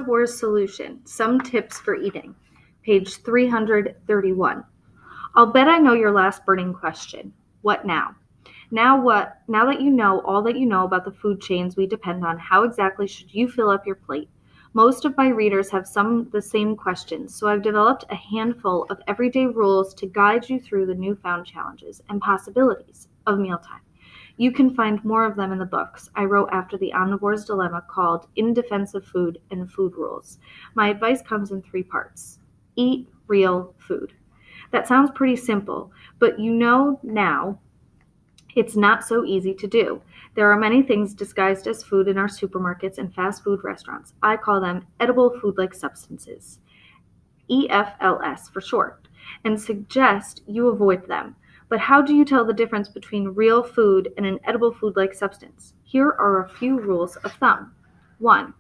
Omnivore's Solution, Some Tips for Eating, page 331. I'll bet I know your last burning question. What now? Now what? Now that you know all that you know about the food chains we depend on, how exactly should you fill up your plate? Most of my readers have the same questions, so I've developed a handful of everyday rules to guide you through the newfound challenges and possibilities of mealtime. You can find more of them in the books I wrote after the Omnivore's Dilemma called In Defense of Food and Food Rules. My advice comes in 3 parts. Eat real food. That sounds pretty simple, but you know now it's not so easy to do. There are many things disguised as food in our supermarkets and fast food restaurants. I call them edible food-like substances, EFLS for short, and suggest you avoid them. But how do you tell the difference between real food and an edible food-like substance? Here are a few rules of thumb. 1.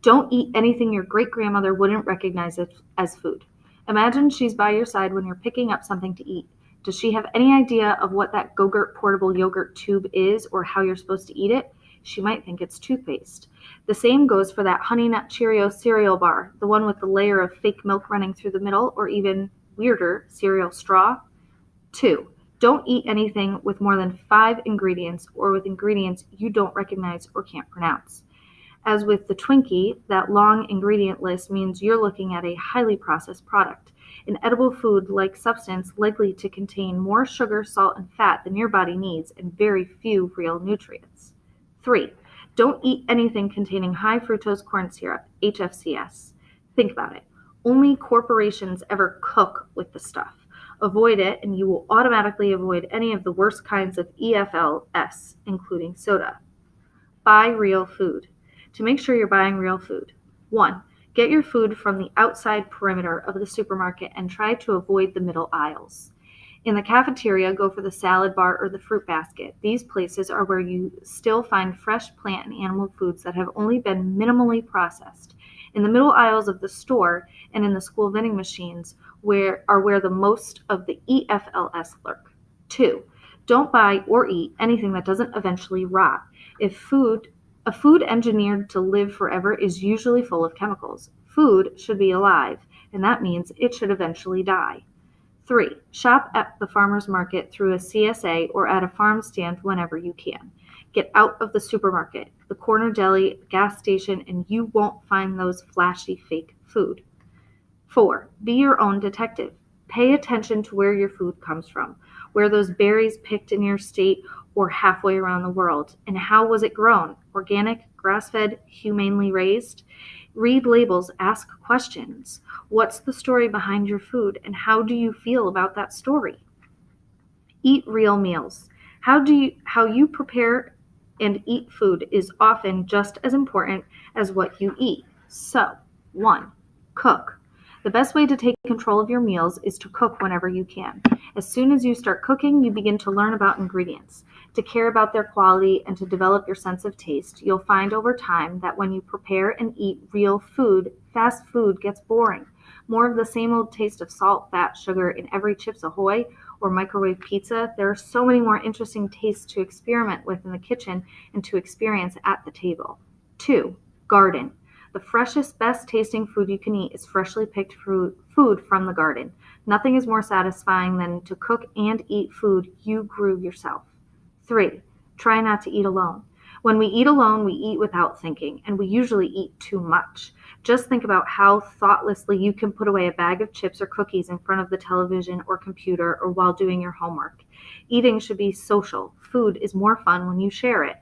Don't eat anything your great-grandmother wouldn't recognize as food. Imagine she's by your side when you're picking up something to eat. Does she have any idea of what that Go-Gurt portable yogurt tube is or how you're supposed to eat it? She might think it's toothpaste. The same goes for that Honey Nut Cheerio cereal bar, the one with the layer of fake milk running through the middle, or even weirder, cereal straw. 2. Don't eat anything with more than 5 ingredients or with ingredients you don't recognize or can't pronounce. As with the Twinkie, that long ingredient list means you're looking at a highly processed product, an edible food-like substance likely to contain more sugar, salt, and fat than your body needs and very few real nutrients. 3. Don't eat anything containing high fructose corn syrup, HFCS. Think about it. Only corporations ever cook with the stuff. Avoid it, and you will automatically avoid any of the worst kinds of EFLS, including soda. Buy real food. To make sure you're buying real food. 1. Get your food from the outside perimeter of the supermarket and try to avoid the middle aisles. In the cafeteria, go for the salad bar or the fruit basket. These places are where you still find fresh plant and animal foods that have only been minimally processed. In the middle aisles of the store and in the school vending machines where the most of the EFLS lurk. 2. Don't buy or eat anything that doesn't eventually rot. A food engineered to live forever is usually full of chemicals. Food should be alive, and that means it should eventually die. 3. Shop at the farmer's market through a CSA or at a farm stand whenever you can. Get out of the supermarket, the corner deli, gas station, and you won't find those flashy fake food. 4. Be your own detective. Pay attention to where your food comes from, where those berries picked in your state or halfway around the world, and how was it grown? Organic, grass-fed, humanely raised? Read labels, ask questions. What's the story behind your food, and how do you feel about that story? Eat real meals. How you prepare and eat food is often just as important as what you eat. So, 1. Cook. The best way to take control of your meals is to cook whenever you can. As soon as you start cooking, you begin to learn about ingredients, to care about their quality, and to develop your sense of taste. You'll find over time that when you prepare and eat real food, fast food gets boring. More of the same old taste of salt, fat, sugar in every Chips Ahoy or microwave pizza. There are so many more interesting tastes to experiment with in the kitchen and to experience at the table. 2. Garden. The freshest, best tasting food you can eat is freshly picked food from the garden. Nothing is more satisfying than to cook and eat food you grew yourself. 3. Try not to eat alone. When we eat alone, we eat without thinking, and we usually eat too much. Just think about how thoughtlessly you can put away a bag of chips or cookies in front of the television or computer or while doing your homework. Eating should be social. Food is more fun when you share it.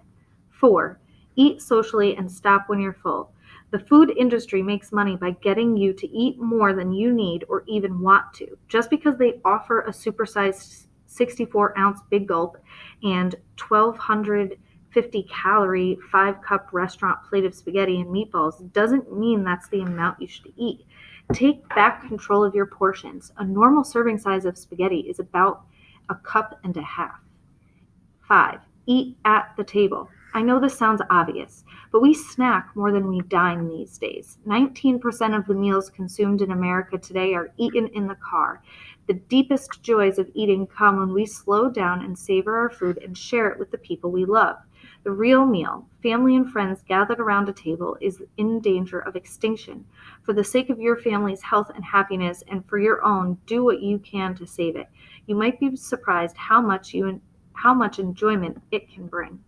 4. Eat socially and stop when you're full. The food industry makes money by getting you to eat more than you need or even want to. Just because they offer a supersized 64-ounce Big Gulp and 1,250-calorie 5-cup restaurant plate of spaghetti and meatballs doesn't mean that's the amount you should eat. Take back control of your portions. A normal serving size of spaghetti is about a cup and a half. 5. Eat at the table. I know this sounds obvious, but we snack more than we dine these days. 19% of the meals consumed in America today are eaten in the car. The deepest joys of eating come when we slow down and savor our food and share it with the people we love. The real meal, family and friends gathered around a table, is in danger of extinction. For the sake of your family's health and happiness, and for your own, do what you can to save it. You might be surprised how much enjoyment it can bring.